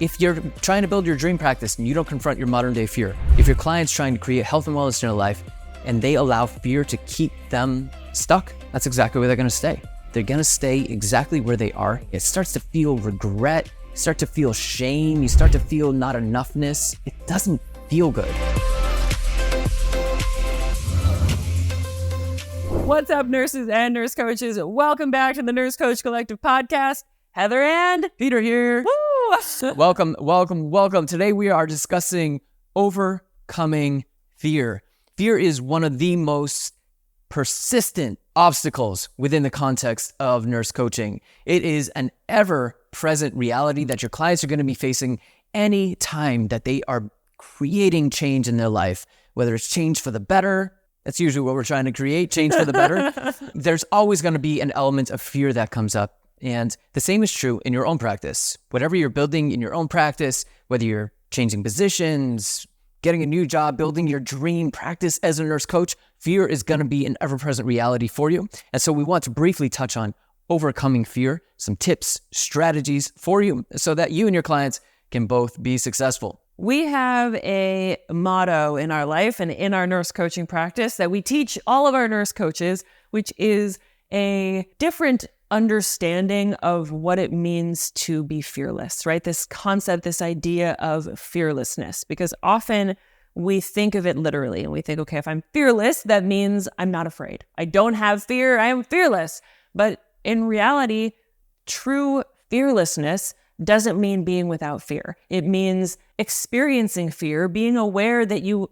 if you're trying to build your dream practice and you don't confront your modern day fear, if your client's trying to create health and wellness in their life and they allow fear to keep them stuck, that's exactly where they're gonna stay. They're gonna stay exactly where they are. It starts to feel regret, you start to feel shame, you start to feel not enoughness. It doesn't feel good. What's up, nurses and nurse coaches? Welcome back to the Nurse Coach Collective podcast. Heather and Peter here. Woo! Welcome. Today we are discussing overcoming fear. Fear is one of the most persistent obstacles within the context of nurse coaching. It is an ever-present reality that your clients are going to be facing any time that they are creating change in their life, whether it's change for the better. That's usually what we're trying to create, change for the better. There's always going to be an element of fear that comes up. And the same is true in your own practice. Whatever you're building in your own practice, whether you're changing positions, getting a new job, building your dream practice as a nurse coach, fear is going to be an ever-present reality for you. And so we want to briefly touch on overcoming fear, some tips, strategies for you so that you and your clients can both be successful. We have a motto in our life and in our nurse coaching practice that we teach all of our nurse coaches, which is a different understanding of what it means to be fearless, right? This concept, this idea of fearlessness, because often we think of it literally and we think, okay, if I'm fearless, that means I'm not afraid. I don't have fear, I am fearless. But in reality, true fearlessness doesn't mean being without fear. It means experiencing fear, being aware that you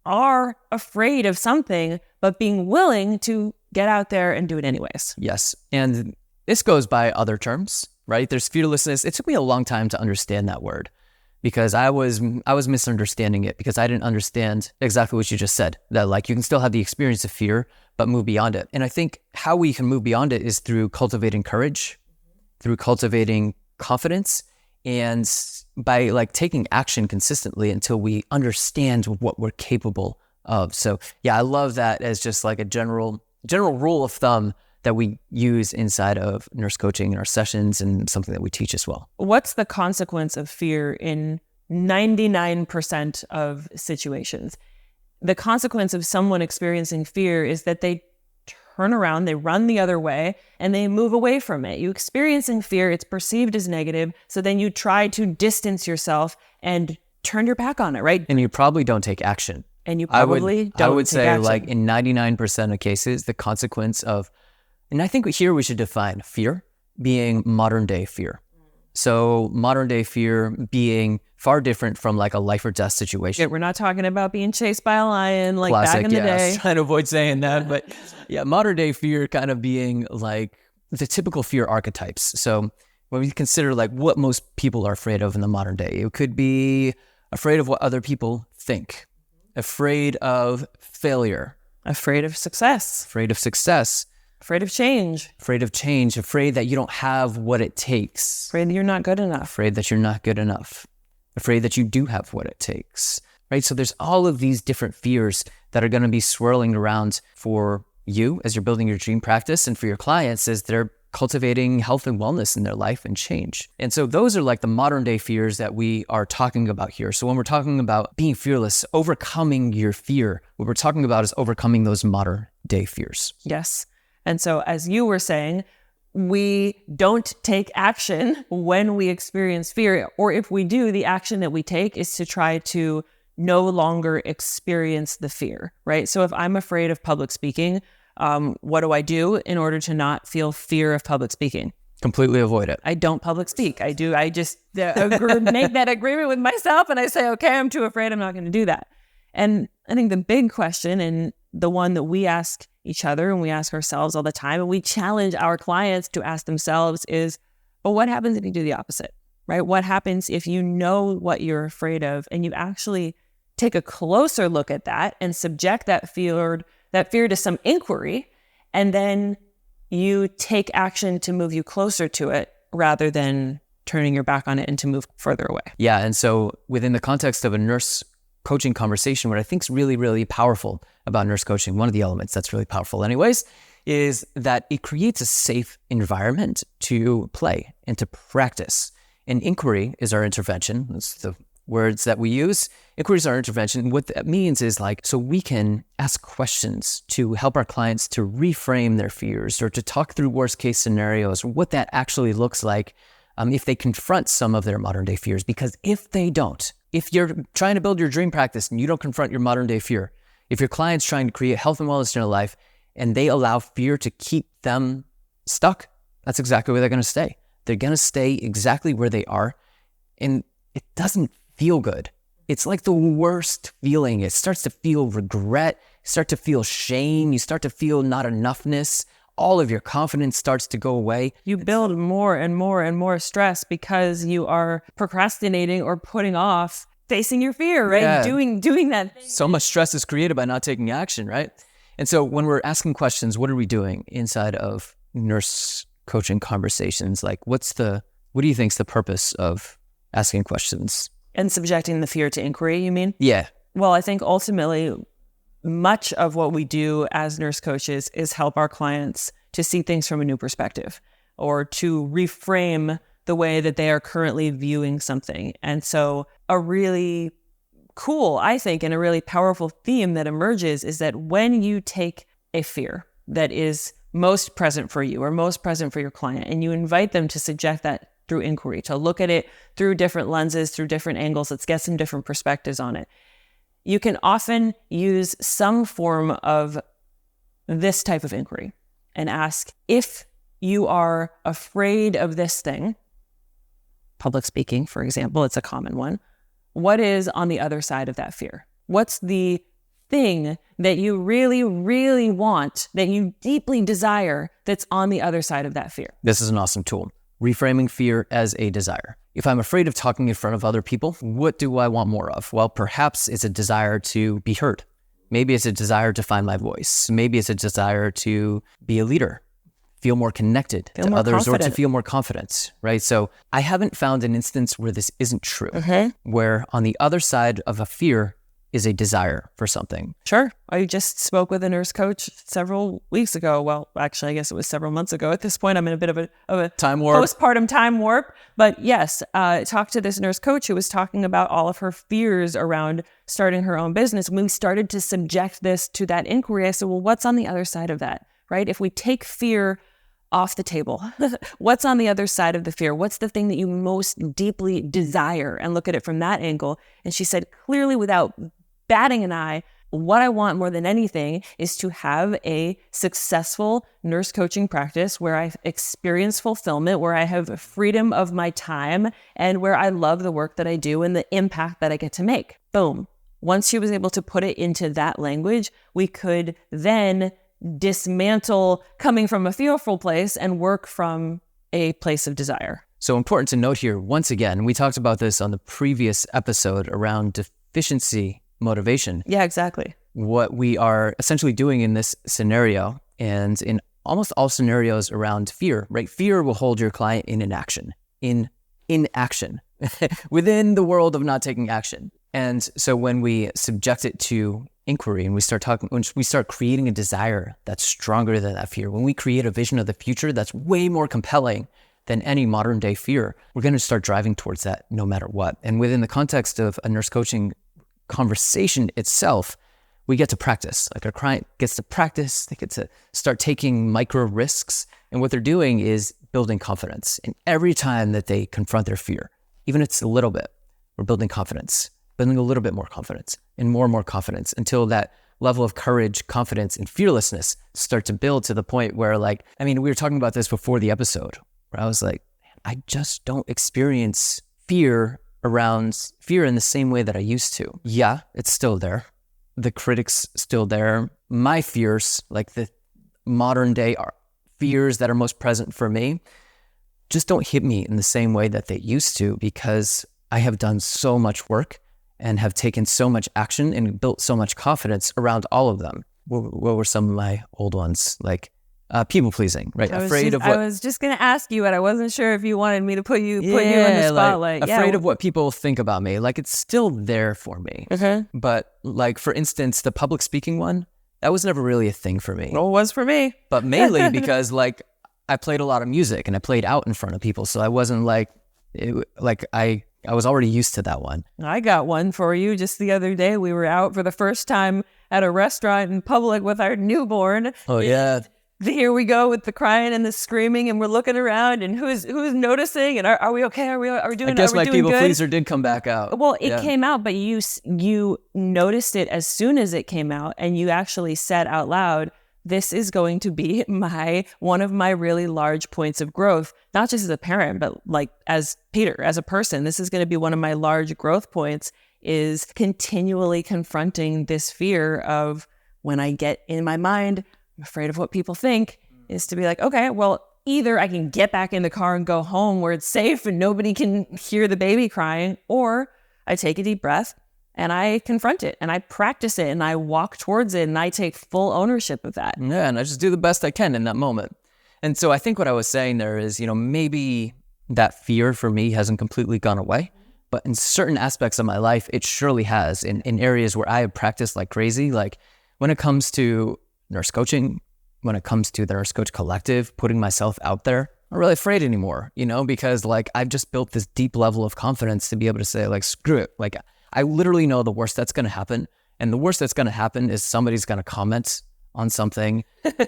are afraid of something, but being willing to get out there and do it anyways. Yes. And this goes by other terms, right? There's fearlessness. It took me a long time to understand that word because I was misunderstanding it because I didn't understand exactly what you just said, that like you can still have the experience of fear, but move beyond it. And I think how we can move beyond it is through cultivating courage, through cultivating confidence, and by like taking action consistently until we understand what we're capable of. So yeah, I love that as just like a general rule of thumb that we use inside of nurse coaching in our sessions and something that we teach as well. What's the consequence of fear in 99% of situations? The consequence of someone experiencing fear is that they turn around, they run the other way, and they move away from it. You experiencing fear, it's perceived as negative, so then you try to distance yourself and turn your back on it, right? And you probably don't take action. And you probably don't I would take say action. like in 99% of cases, the consequence of, and I think here we should define fear being modern day fear. So modern day fear being far different from like a life or death situation. Yeah, we're not talking about being chased by a lion like Classic, back in the I day. was trying to avoid saying that, but yeah, modern day fear kind of being like the typical fear archetypes. So when we consider like what most people are afraid of in the modern day, it could be afraid of what other people think, afraid of failure, Afraid of success, afraid of success, afraid of change, afraid that you don't have what it takes, afraid that you're not good enough. afraid that you're not good enough, afraid that you do have what it takes, right? So there's all of these different fears that are going to be swirling around for you as you're building your dream practice and for your clients as they're cultivating health and wellness in their life and change. And so those are like the modern day fears that we are talking about here. So when we're talking about being fearless, overcoming your fear, what we're talking about is overcoming those modern day fears. Yes. And so as you were saying, we don't take action when we experience fear, or if we do, the action that we take is to try to no longer experience the fear, right? So if I'm afraid of public speaking, what do I do in order to not feel fear of public speaking? Completely avoid it. I don't public speak. I just make that agreement with myself and I say, okay, I'm too afraid, I'm not going to do that. And I think the big question, and the one that we ask each other and we ask ourselves all the time, and we challenge our clients to ask themselves is, well, what happens if you do the opposite, right? What happens if you know what you're afraid of and you actually take a closer look at that and subject that fear to some inquiry, and then you take action to move you closer to it rather than turning your back on it and to move further away. Yeah. And so within the context of a nurse coaching conversation, what I think is really, really powerful about nurse coaching, one of the elements that's really powerful anyways, is that it creates a safe environment to play and to practice. And inquiry is our intervention. That's the words that we use. Inquiry is our intervention. What that means is like, so we can ask questions to help our clients to reframe their fears or to talk through worst case scenarios, what that actually looks like if they confront some of their modern day fears. Because if they don't, if you're trying to build your dream practice and you don't confront your modern day fear, if your client's trying to create health and wellness in their life and they allow fear to keep them stuck, that's exactly where they're going to stay. They're going to stay exactly where they are. And it doesn't feel good. It's like the worst feeling. It starts to feel regret, you start to feel shame, you start to feel not enoughness. All of your confidence starts to go away. You build more and more and more stress because you are procrastinating or putting off facing your fear, right? Yeah. Doing that thing. So much stress is created by not taking action, right? And so when we're asking questions, what are we doing inside of nurse coaching conversations? Like, what do you think is the purpose of asking questions? And subjecting the fear to inquiry, you mean? Yeah. Well, I think ultimately, much of what we do as nurse coaches is help our clients to see things from a new perspective or to reframe the way that they are currently viewing something. And so a really cool, I think, and a really powerful theme that emerges is that when you take a fear that is most present for you or most present for your client, and you invite them to subject that through inquiry, to look at it through different lenses, through different angles, let's get some different perspectives on it. You can often use some form of this type of inquiry and ask, if you are afraid of this thing, public speaking, for example, it's a common one, what is on the other side of that fear? What's the thing that you really, really want, that you deeply desire, that's on the other side of that fear? This is an awesome tool. Reframing fear as a desire. If I'm afraid of talking in front of other people, what do I want more of? Well, perhaps it's a desire to be heard. Maybe it's a desire to find my voice. Maybe it's a desire to be a leader, feel more connected to others, confident. or to feel more confidence, right? So I haven't found an instance where this isn't true, where on the other side of a fear is a desire for something. Sure. I just spoke with a nurse coach several weeks ago. Well, actually, I guess it was several months ago. At this point, I'm in a bit of a Time warp. Postpartum time warp. But yes, talked to this nurse coach who was talking about all of her fears around starting her own business. When we started to subject this to that inquiry, I said, well, what's on the other side of that, right? If we take fear off the table, what's on the other side of the fear? What's the thing that you most deeply desire? And look at it from that angle. And she said, clearly, without batting an eye, what I want more than anything is to have a successful nurse coaching practice where I experience fulfillment, where I have freedom of my time, and where I love the work that I do and the impact that I get to make. Boom. Once she was able to put it into that language, we could then dismantle coming from a fearful place and work from a place of desire. So important to note here, once again, we talked about this on the previous episode around deficiency motivation. Yeah, exactly. What we are essentially doing in this scenario, and in almost all scenarios around fear, right? Fear will hold your client in inaction, in inaction, within the world of not taking action. And so when we subject it to inquiry and when we start creating a desire that's stronger than that fear, when we create a vision of the future that's way more compelling than any modern day fear, we're going to start driving towards that no matter what. And within the context of a nurse coaching conversation itself, we get to practice. Like our client gets to practice, they get to start taking micro risks. And what they're doing is building confidence. And every time that they confront their fear, even if it's a little bit, we're building confidence, building a little bit more confidence and more confidence until that level of courage, confidence, and fearlessness start to build to the point where, like, I mean, we were talking about this before the episode, where I was like, I just don't experience fear around fear in the same way that I used to. Yeah, it's still there. The critics still there. My fears, like the modern day fears that are most present for me, just don't hit me in the same way that they used to, because I have done so much work and have taken so much action and built so much confidence around all of them. What were some of my old ones? Like people pleasing, right? I was just going to ask you, and I wasn't sure if you wanted me to put you in the spotlight. Like, afraid of what people think about me. Like, it's still there for me. But like, for instance, the public speaking one, that was never really a thing for me. Well, it was for me. But mainly because like I played a lot of music and I played out in front of people. So I wasn't like I was already used to that one. I got one for you just the other day. We were out for the first time at a restaurant in public with our newborn. Oh yeah. Here we go with the crying and the screaming, and we're looking around, and who's noticing, and are we okay? Are we doing? I guess my people good? pleaser did come back out. Well, it came out, but you noticed it as soon as it came out, and you actually said out loud, "This is going to be one of my really large points of growth, not just as a parent, but like as Peter, as a person. This is going to be one of my large growth points, is continually confronting this fear of when I get in my mind, I'm afraid of what people think, is to be like, okay, well, either I can get back in the car and go home where it's safe and nobody can hear the baby crying, or I take a deep breath and I confront it and I practice it and I walk towards it and I take full ownership of that." Yeah, and I just do the best I can in that moment. And so I think what I was saying there is, maybe that fear for me hasn't completely gone away, but in certain aspects of my life, it surely has in areas where I have practiced like crazy. Like when it comes to nurse coaching, when it comes to the Nurse Coach Collective, putting myself out there, I'm not really afraid anymore, because like I've just built this deep level of confidence to be able to say like, screw it. Like I literally know the worst that's going to happen. And the worst that's going to happen is somebody's going to comment on something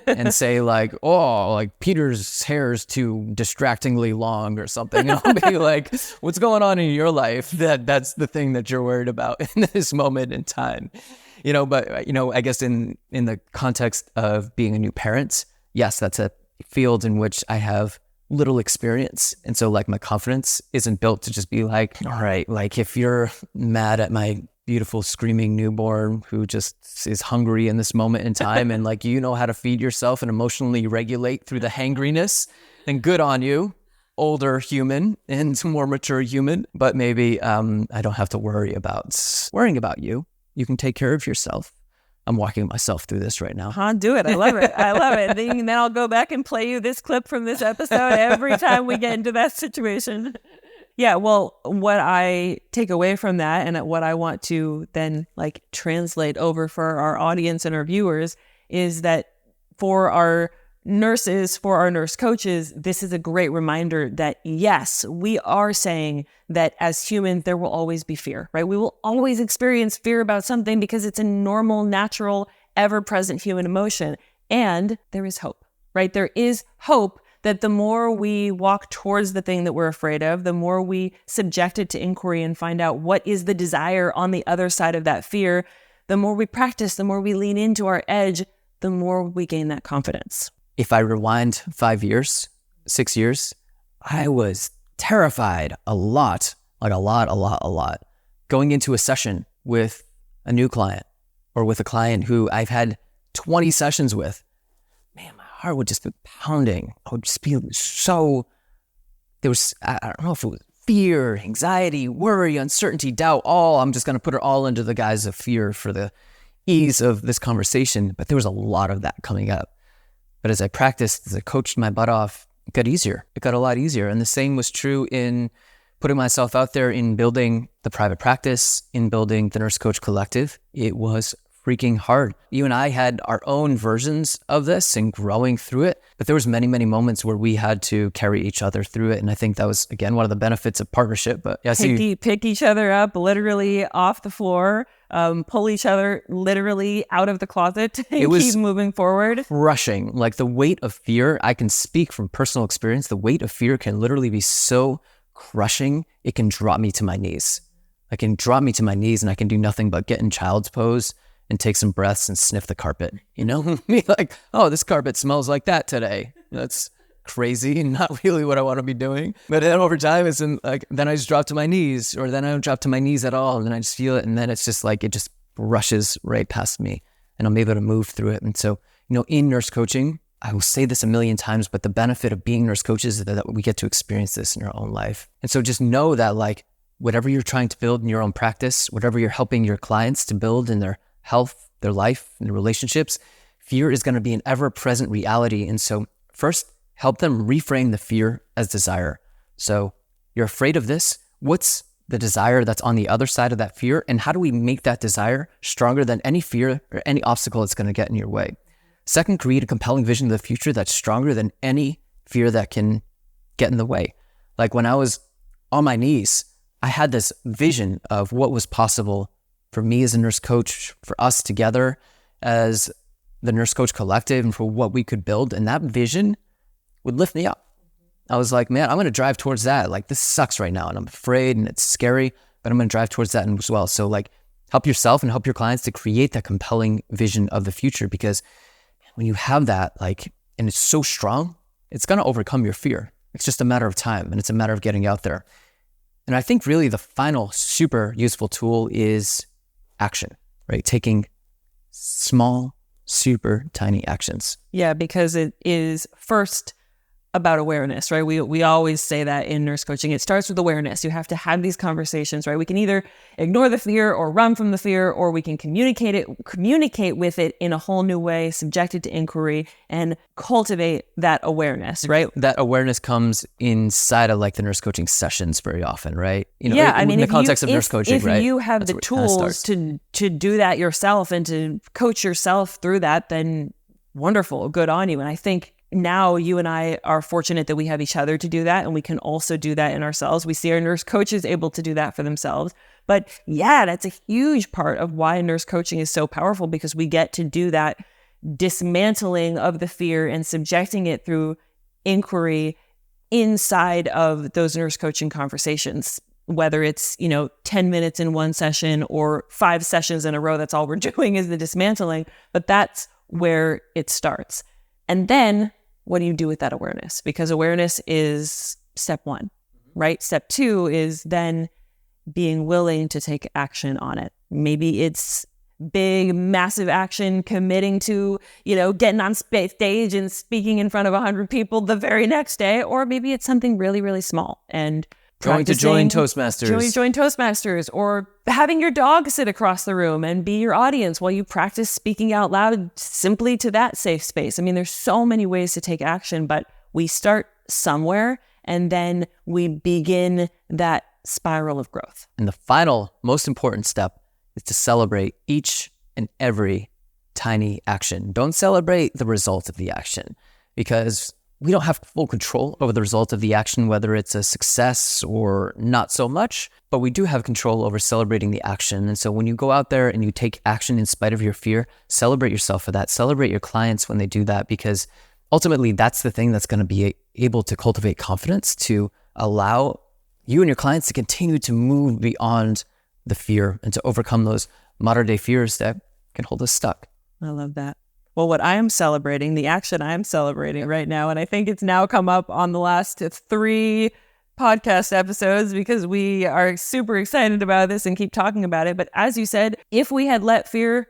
and say like, oh, like Peter's hair is too distractingly long or something. And I'll be like, what's going on in your life? That's the thing that you're worried about in this moment in time. But I guess in the context of being a new parent, yes, that's a field in which I have little experience. And so like my confidence isn't built to just be like, all right, like if you're mad at my beautiful screaming newborn who just is hungry in this moment in time and like, how to feed yourself and emotionally regulate through the hangriness, then good on you, older human and more mature human. But maybe I don't have to worrying about you. You can take care of yourself. I'm walking myself through this right now. Do it. I love it. I love it. Then I'll go back and play you this clip from this episode every time we get into that situation. Yeah, well, what I take away from that and what I want to then like translate over for our audience and our viewers is that for our nurses, for our nurse coaches, this is a great reminder that yes, we are saying that as humans, there will always be fear, right? We will always experience fear about something because it's a normal, natural, ever-present human emotion. And there is hope, right? There is hope that the more we walk towards the thing that we're afraid of, the more we subject it to inquiry and find out what is the desire on the other side of that fear, the more we practice, the more we lean into our edge, the more we gain that confidence. If I rewind 5 years, 6 years, I was terrified a lot, going into a session with a new client or with a client who I've had 20 sessions with. Man, my heart would just be pounding. I would just be I don't know if it was fear, anxiety, worry, uncertainty, doubt, I'm just going to put it all into the guise of fear for the ease of this conversation. But there was a lot of that coming up. But as I practiced, as I coached my butt off, it got easier. It got a lot easier. And the same was true in putting myself out there in building the private practice, in building the Nurse Coach Collective. It was freaking hard. You and I had our own versions of this and growing through it, but there was many, many moments where we had to carry each other through it. And I think that was, again, one of the benefits of partnership. But yeah, pick each other up literally off the floor, pull each other literally out of the closet and keep moving forward. Crushing. Like the weight of fear, I can speak from personal experience. The weight of fear can literally be so crushing, it can drop me to my knees. I can drop me to my knees and I can do nothing but get in child's pose and take some breaths and sniff the carpet, Be like, oh, this carpet smells like that today. That's crazy and not really what I want to be doing. But then over time, then I just drop to my knees, or then I don't drop to my knees at all. And then I just feel it. And then it's just like, it just rushes right past me and I'm able to move through it. And so, in nurse coaching, I will say this a million times, but the benefit of being nurse coaches is that we get to experience this in our own life. And so just know that like, whatever you're trying to build in your own practice, whatever you're helping your clients to build in their health, their life, and their relationships, fear is going to be an ever-present reality. And so first, help them reframe the fear as desire. So you're afraid of this. What's the desire that's on the other side of that fear? And how do we make that desire stronger than any fear or any obstacle that's going to get in your way? Second, create a compelling vision of the future that's stronger than any fear that can get in the way. Like when I was on my knees, I had this vision of what was possible for me as a nurse coach, for us together as the Nurse Coach Collective, and for what we could build. And that vision would lift me up. I was like, man, I'm going to drive towards that. Like, this sucks right now and I'm afraid and it's scary, but I'm going to drive towards that as well. So like, help yourself and help your clients to create that compelling vision of the future, because when you have that, like, and it's so strong, it's going to overcome your fear. It's just a matter of time, and it's a matter of getting out there. And I think really the final super useful tool is action, right? Taking small, super tiny actions. Yeah, because it is first about awareness, right? We always say that in nurse coaching. It starts with awareness. You have to have these conversations, right? We can either ignore the fear or run from the fear, or we can communicate with it in a whole new way, subject it to inquiry, and cultivate that awareness, right? That awareness comes inside of like the nurse coaching sessions very often, right? You know, yeah, I mean, in the context of nurse coaching, right? If you have the tools to do that yourself and to coach yourself through that, then wonderful, good on you. And I think now you and I are fortunate that we have each other to do that, and we can also do that in ourselves. We see our nurse coaches able to do that for themselves. But yeah, that's a huge part of why nurse coaching is so powerful, because we get to do that dismantling of the fear and subjecting it through inquiry inside of those nurse coaching conversations, whether it's, 10 minutes in one session or 5 sessions in a row. That's all we're doing is the dismantling, but that's where it starts. And then what do you do with that awareness? Because awareness is step 1, right? Step 2 is then being willing to take action on it. Maybe it's big, massive action, committing to, getting on stage and speaking in front of 100 people the very next day. Or maybe it's something really, really small and going to join Toastmasters. Join Toastmasters, or having your dog sit across the room and be your audience while you practice speaking out loud simply to that safe space. I mean, there's so many ways to take action, but we start somewhere and then we begin that spiral of growth. And the final, most important step is to celebrate each and every tiny action. Don't celebrate the result of the action, because we don't have full control over the result of the action, whether it's a success or not so much, but we do have control over celebrating the action. And so when you go out there and you take action in spite of your fear, celebrate yourself for that. Celebrate your clients when they do that, because ultimately that's the thing that's going to be able to cultivate confidence to allow you and your clients to continue to move beyond the fear and to overcome those modern day fears that can hold us stuck. I love that. Well, what I am celebrating, the action I am celebrating right now, and I think it's now come up on the last 3 podcast episodes because we are super excited about this and keep talking about it. But as you said, if we had let fear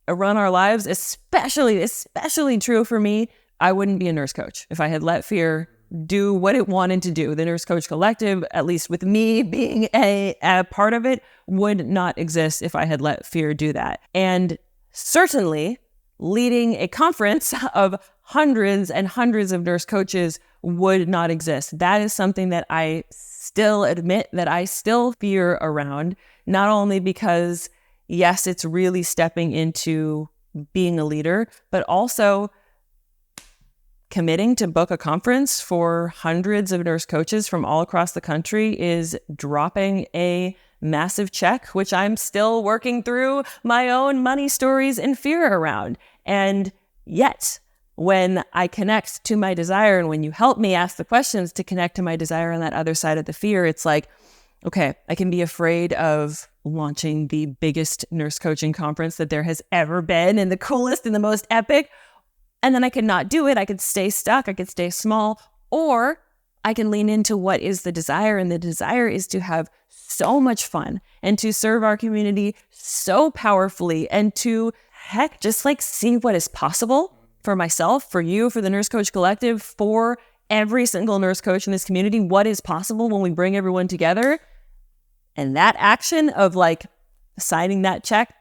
run our lives, especially true for me, I wouldn't be a nurse coach. If I had let fear do what it wanted to do, the Nurse Coach Collective, at least with me being a part of it, would not exist if I had let fear do that. And certainly, leading a conference of hundreds and hundreds of nurse coaches would not exist. That is something that I still admit that I still fear around, not only because, yes, it's really stepping into being a leader, but also committing to book a conference for hundreds of nurse coaches from all across the country is dropping a massive check, which I'm still working through my own money stories and fear around. And yet, when I connect to my desire, and when you help me ask the questions to connect to my desire on that other side of the fear, it's like, okay, I can be afraid of launching the biggest nurse coaching conference that there has ever been and the coolest and the most epic. And then I could not do it. I could stay stuck. I could stay small, or I can lean into what is the desire. And the desire is to have so much fun and to serve our community so powerfully and to just like see what is possible for myself, for you, for the Nurse Coach Collective, for every single nurse coach in this community, what is possible when we bring everyone together. And that action of like signing that check,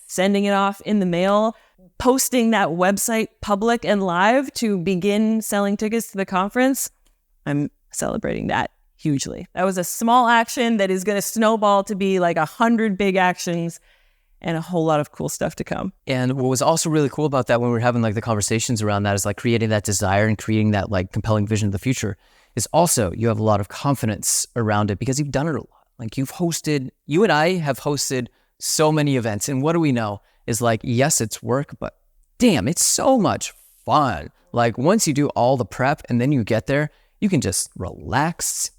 sending it off in the mail, posting that website public and live to begin selling tickets to the conference, I'm celebrating that hugely. That was a small action that is going to snowball to be like 100 big actions and a whole lot of cool stuff to come. And what was also really cool about that when we were having like the conversations around that is like creating that desire and creating that like compelling vision of the future is also you have a lot of confidence around it because you've done it a lot. Like you and I have hosted so many events. And what do we know is like, yes, it's work, but damn, it's so much fun. Like once you do all the prep and then you get there, you can just relax,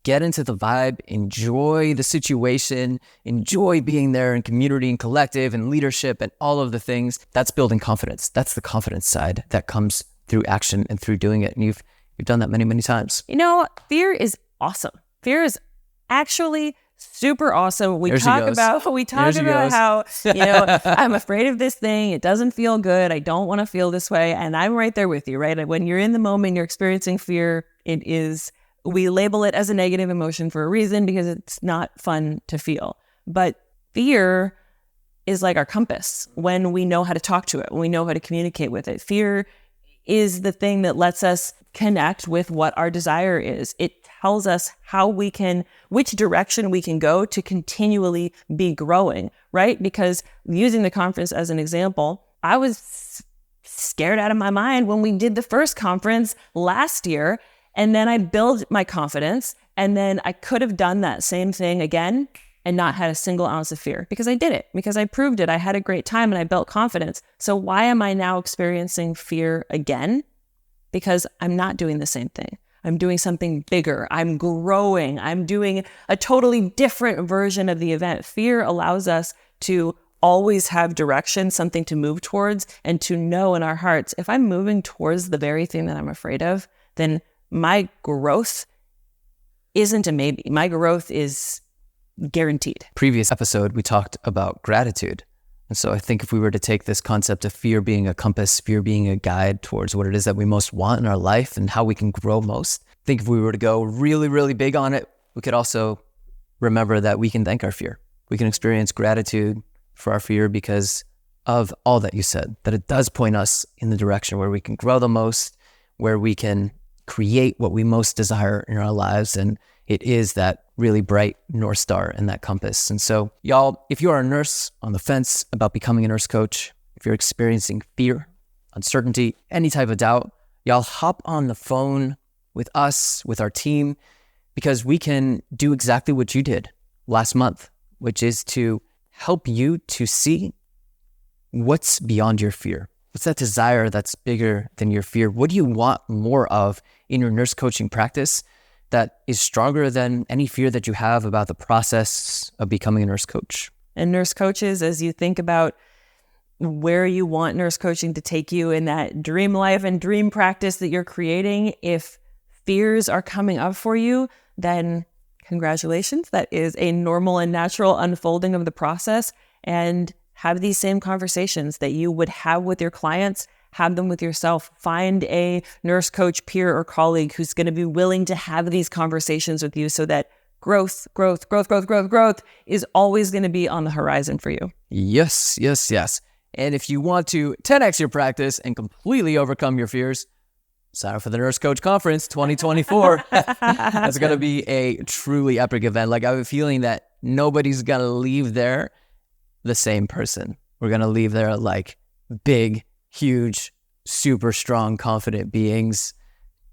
get into the vibe, enjoy the situation, enjoy being there in community and collective and leadership and all of the things. That's building confidence. That's the confidence side that comes through action and through doing it. And you've done that many, many times. Fear is awesome. Fear is actually super awesome. We talk about how, I'm afraid of this thing. It doesn't feel good. I don't want to feel this way. And I'm right there with you, right? When you're in the moment, you're experiencing fear. We label it as a negative emotion for a reason because it's not fun to feel. But fear is like our compass when we know how to talk to it, when we know how to communicate with it. Fear is the thing that lets us connect with what our desire is. It tells us which direction we can go to continually be growing, right? Because using the conference as an example, I was scared out of my mind when we did the first conference last year. And then I built my confidence, and then I could have done that same thing again and not had a single ounce of fear because I did it, because I proved it. I had a great time and I built confidence. So why am I now experiencing fear again? Because I'm not doing the same thing. I'm doing something bigger. I'm growing. I'm doing a totally different version of the event. Fear allows us to always have direction, something to move towards, and to know in our hearts, if I'm moving towards the very thing that I'm afraid of, then my growth isn't a maybe. My growth is guaranteed. Previous episode, we talked about gratitude. And so I think if we were to take this concept of fear being a compass, fear being a guide towards what it is that we most want in our life and how we can grow most, I think if we were to go really, really big on it, we could also remember that we can thank our fear. We can experience gratitude for our fear because of all that you said, that it does point us in the direction where we can grow the most, where we can create what we most desire in our lives. And it is that really bright North Star and that compass. And so y'all, if you are a nurse on the fence about becoming a nurse coach, if you're experiencing fear, uncertainty, any type of doubt, y'all hop on the phone with us, with our team, because we can do exactly what you did last month, which is to help you to see what's beyond your fear. What's that desire that's bigger than your fear? What do you want more of in your nurse coaching practice that is stronger than any fear that you have about the process of becoming a nurse coach? And nurse coaches, as you think about where you want nurse coaching to take you in that dream life and dream practice that you're creating, if fears are coming up for you, then congratulations. That is a normal and natural unfolding of the process. And have these same conversations that you would have with your clients, have them with yourself. Find a nurse coach, peer, or colleague who's going to be willing to have these conversations with you so that growth is always going to be on the horizon for you. Yes. And if you want to 10x your practice and completely overcome your fears, sign up for the Nurse Coach Conference 2024. That's going to be a truly epic event. Like, I have a feeling that nobody's going to leave there the same person. We're going to leave there like big, huge, super strong, confident beings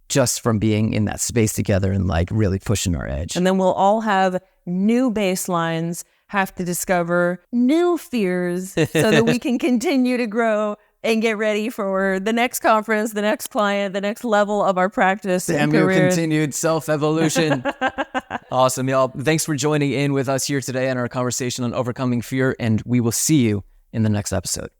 just from being in that space together and like really pushing our edge. And then we'll all have new baselines, have to discover new fears so that we can continue to grow and get ready for the next conference, the next client, the next level of our practice. Damn your continued self-evolution. Awesome, y'all. Thanks for joining in with us here today on our conversation on overcoming fear, and we will see you in the next episode.